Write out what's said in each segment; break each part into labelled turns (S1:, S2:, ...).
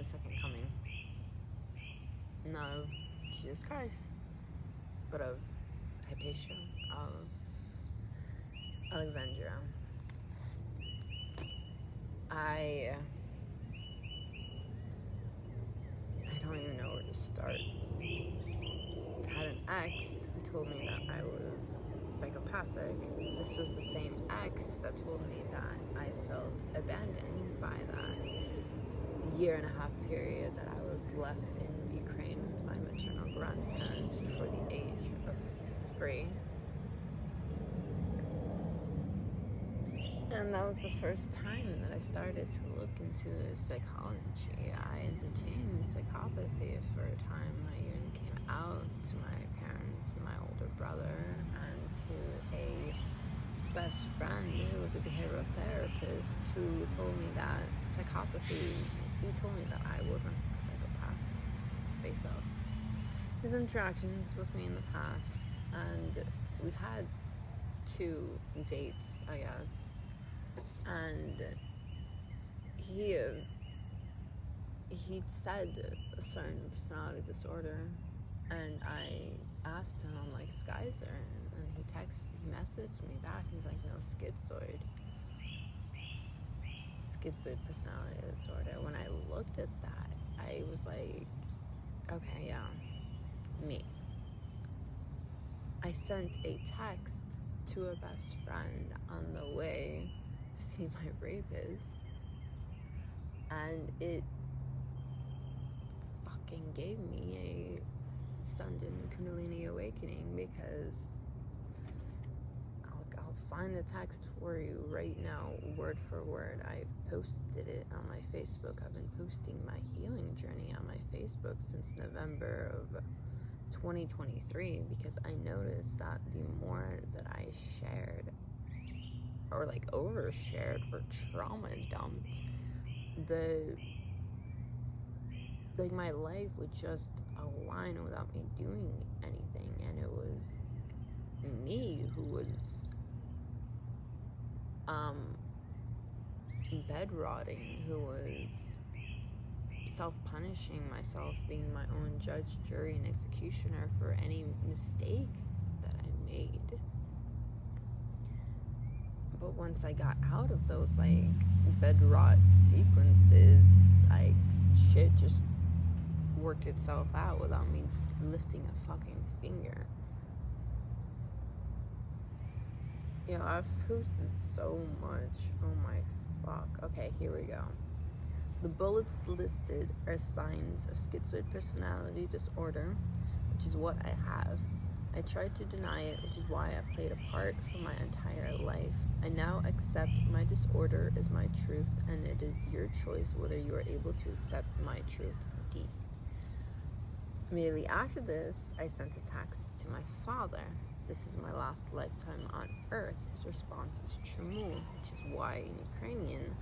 S1: the second coming. Not of Jesus Christ, but of Hypatia, of Alexandria. I don't even know where to start. I had an ex who told me that I was psychopathic. This was the same ex that told me that I felt abandoned by that year-and-a-half period that I was left in Ukraine with my maternal grandparents before the age of 3. And that was the first time that I started to look into psychology. I entertained psychopathy for a time. I even came out to my parents and my older brother and to a best friend who was a behavioral therapist who told me that psychopathy, he told me that I wasn't a psychopath based off his interactions with me in the past. And we had 2 dates, I guess. And he said a certain personality disorder, and I asked him, I'm like, Skyzer, and he messaged me back. He's like, no, schizoid personality disorder. When I looked at that, I was like, okay, yeah, me. I sent a text to a best friend on the way to see my rapist, and it fucking gave me a sudden Kundalini awakening, because I'll find the text for you right now, word for word. I've posted it on my Facebook. I've been posting my healing journey on my Facebook since November of 2023, because I noticed that the more that I shared or like overshared or trauma dumped, my life would just align without me doing anything. And it was me who was bed rotting, who was self-punishing myself, being my own judge, jury, and executioner for any mistake that I made. But once I got out of those bed rot sequences, shit just worked itself out without me lifting a fucking finger. I've posted so much. Oh my fuck. Okay, here we go. The bullets listed are signs of schizoid personality disorder, which is what I have. I tried to deny it, which is why I played a part for my entire life. I now accept my disorder as my truth, and it is your choice whether you are able to accept my truth. D. Immediately after this, I sent a text to my father. This is my last lifetime on earth. His response is Chamu, which is why in Ukrainian,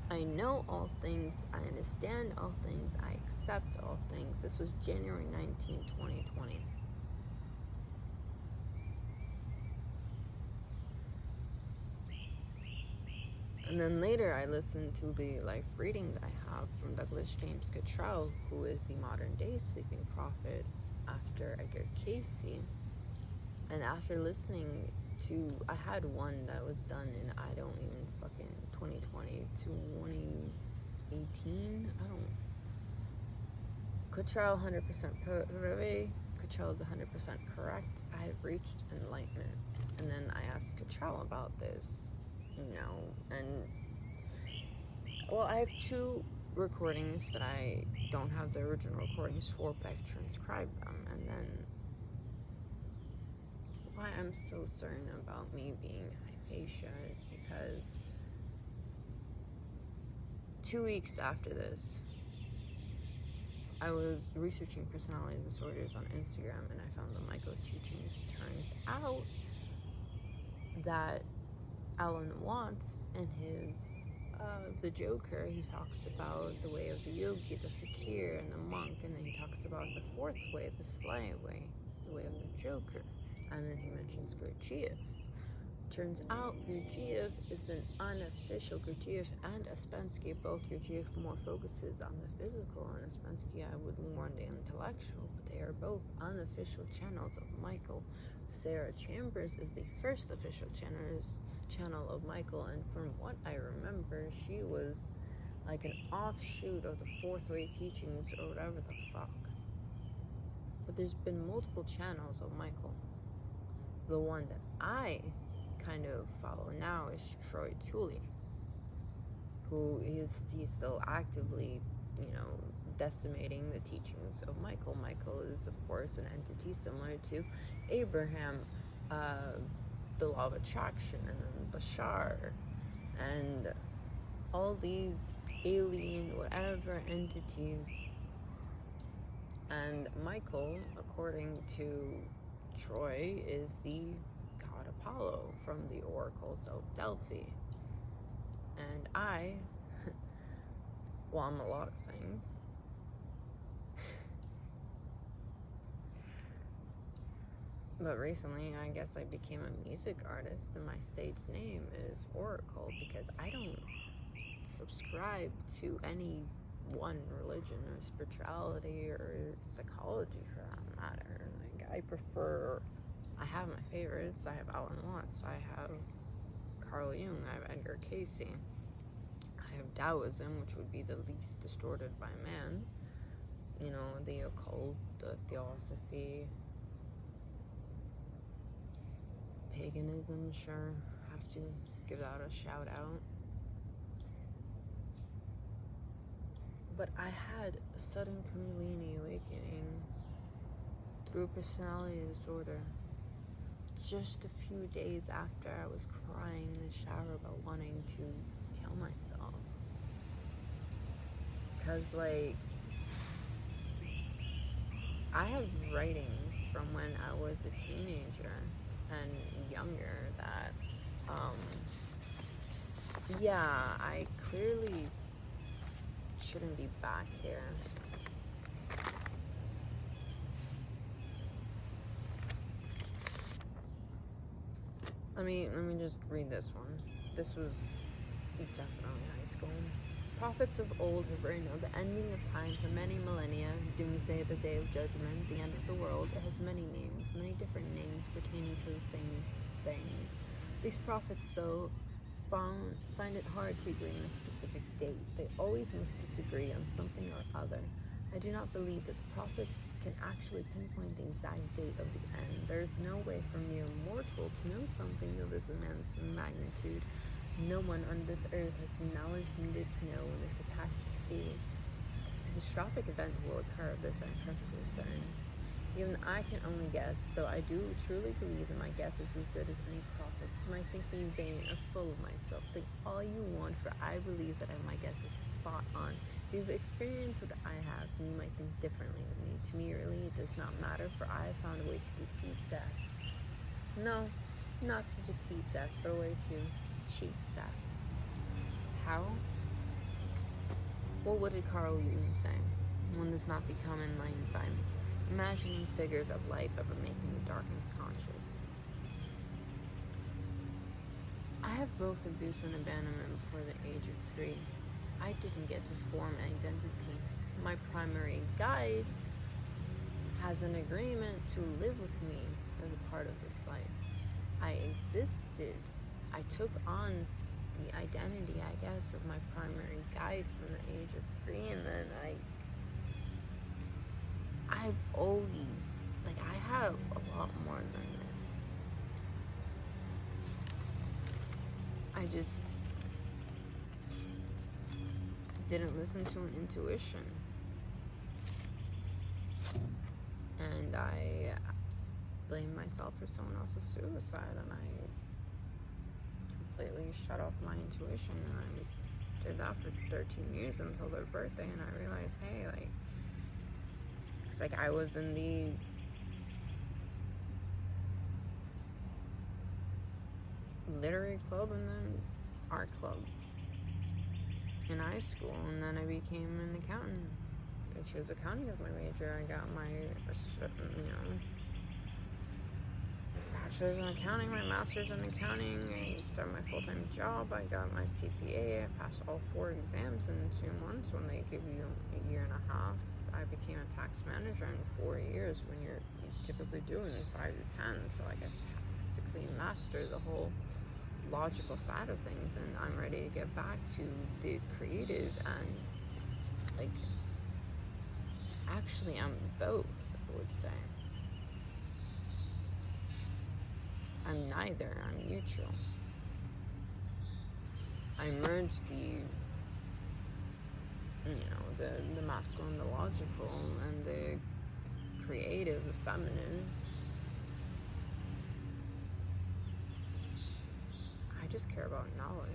S1: I know all things, I understand all things, I accept all things. This was January 19, 2020. And then later I listened to the life reading that I have from Douglas James Cottrell, who is the modern day sleeping prophet after Edgar Cayce. And after listening to, I had one that was done in, 2020 to 2018. Cottrell 100% Purvey. Cottrell is 100% correct. I have reached enlightenment. And then I asked Cottrell about this, and I have 2 recordings that I don't have the original recordings for, but I've transcribed them. And then why I'm so certain about me being Hypatia is because 2 weeks after this, I was researching personality disorders on Instagram, and I found the micro-teachings. Turns out that Alan Watts in his The Joker, he talks about the way of the yogi, the fakir, and the monk, and then he talks about the 4th way, the Sly way, the way of the Joker, and then he mentions Gurdjieff, Turns out Gurdjieff is an unofficial. Gurdjieff and Ouspensky, both Gurdjieff more focuses on the physical, and Ouspensky I would more on the intellectual, but they are both unofficial channels of Michael. Sarah Chambers is the first official channel of Michael, and from what I remember, she was like an offshoot of the fourth way teachings or whatever the fuck. But there's been multiple channels of Michael. The one that I kind of follow now is Troy Tooley, who he's still actively, decimating the teachings of Michael. Michael is, of course, an entity similar to Abraham, the law of attraction, and then Bashar, and all these alien whatever entities. And Michael, according to Troy, is the god Apollo from the oracles of Delphi. And I'm a lot of things. But recently, I guess I became a music artist, and my stage name is Oracle, because I don't subscribe to any one religion or spirituality or psychology for that matter. I have my favorites. I have Alan Watts, I have Carl Jung, I have Edgar Cayce, I have Taoism, which would be the least distorted by man, the occult, the theosophy, paganism, sure, have to give that a shout out. But I had a sudden Kundalini awakening through a personality disorder just a few days after I was crying in the shower about wanting to kill myself. Because, I have writings from when I was a teenager and younger that, I clearly shouldn't be back here. Let me just read this one. This was definitely high school. Prophets of old have written of the ending of time for many millennia, doomsday, the day of judgment, the end of the world. It has many names, many different names pertaining to the same thing. These prophets, though, find it hard to agree on a specific date. They always must disagree on something or other. I do not believe that the prophets can actually pinpoint the exact date of the end. There is no way for mere mortal to know something of this immense magnitude. No one on this earth has the knowledge needed to know when this catastrophe, catastrophic event will occur. Of this I'm perfectly certain. Even I can only guess, though I do truly believe that my guess is as good as any prophet's. You might think me vain or full of myself. Think all you want, for I believe that my guess is spot on. If you've experienced what I have, you might think differently of me. To me, really, it does not matter, for I have found a way to defeat death. No, not to defeat death, but a way to cheat death. How? Well, what did Carl Jung say? One does not become enlightened by imagining figures of light, but by making the darkness conscious. I have both abuse and abandonment before the age of 3. I didn't get to form an identity. My primary guide has an agreement to live with me as a part of this life. I existed. I took on the identity, I guess, of my primary guide from the age of 3, and then I've always, I have a lot more than this. I just didn't listen to an intuition. And I blamed myself for someone else's suicide, and I completely shut off my intuition, and I did that for 13 years until their birthday, and I realized, hey, I was in the literary club and then art club in high school, and then I became an accountant. I chose accounting as my major. I got my, bachelor's in accounting, my master's in accounting. I started my full-time job. I got my CPA. I passed all 4 exams in 2 months when they give you a year and a half. I became a tax manager in 4 years when you're typically doing 5 to 10. So I got practically mastered the whole logical side of things, and I'm ready to get back to the creative and like actually I'm both, I would say. I'm neither, I'm neutral. I merge the masculine, the logical, and the creative, the feminine. I just care about knowledge.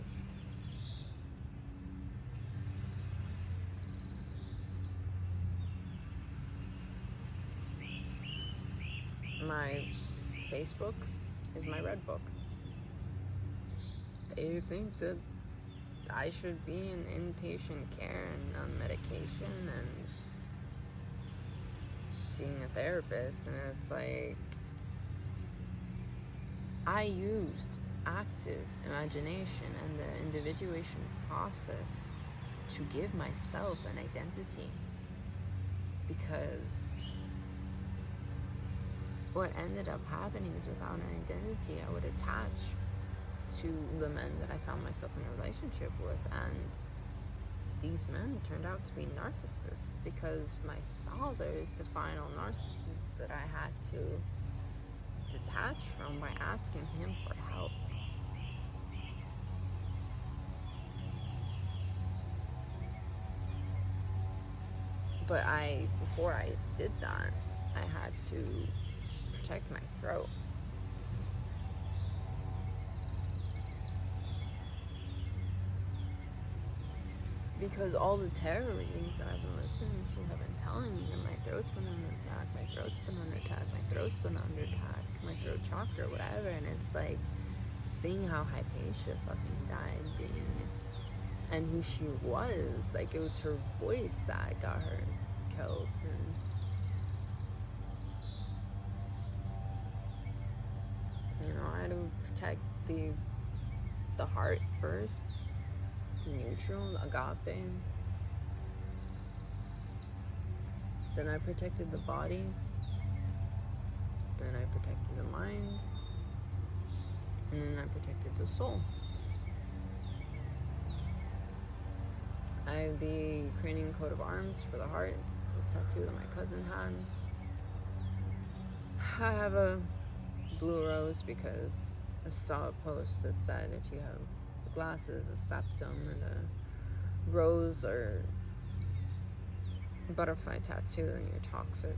S1: My Facebook is my red book. They think that I should be in inpatient care and on medication and seeing a therapist, and it's like I used active imagination and the individuation process to give myself an identity, because what ended up happening is without an identity, I would attach to the men that I found myself in a relationship with, and these men turned out to be narcissists because my father is the final narcissist that I had to detach from by asking him for help. But before I did that, I had to protect my throat. Because all the tarot readings that I've been listening to have been telling me that my throat's been under attack, my throat's been under attack, my throat's been under attack, my throat chakra, whatever. And it's like seeing how Hypatia fucking died, and who she was. Like, it was her voice that got her killed. And I had to protect the heart first, neutral, agape. Then I protected the body. Then I protected the mind. And then I protected the soul. I have the Ukrainian coat of arms for the heart. It's a tattoo that my cousin had. I have a blue rose because I saw a post that said if you have glasses, a septum, and a rose or butterfly tattoo, then you're toxic.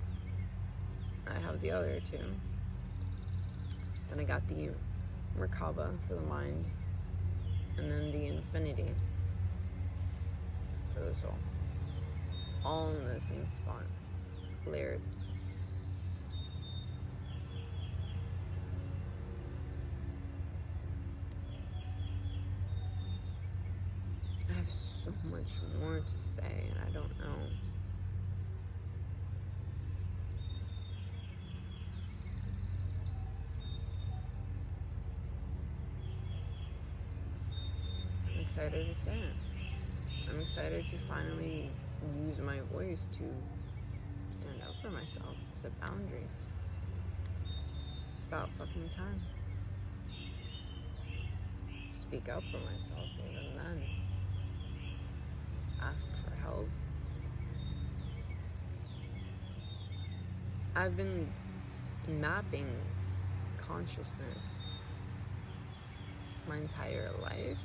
S1: I have the other two. Then I got the Merkaba for the mind, and then the infinity for the soul. All in the same spot, layered. I have so much more to say, and I don't know. I'm excited to say it. I'm excited to finally use my voice to stand up for myself, set boundaries. It's about fucking time. Speak up for myself even then. Ask for help. I've been mapping consciousness my entire life.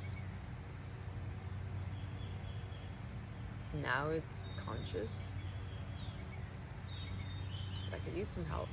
S1: Now it's conscious, but I could use some help.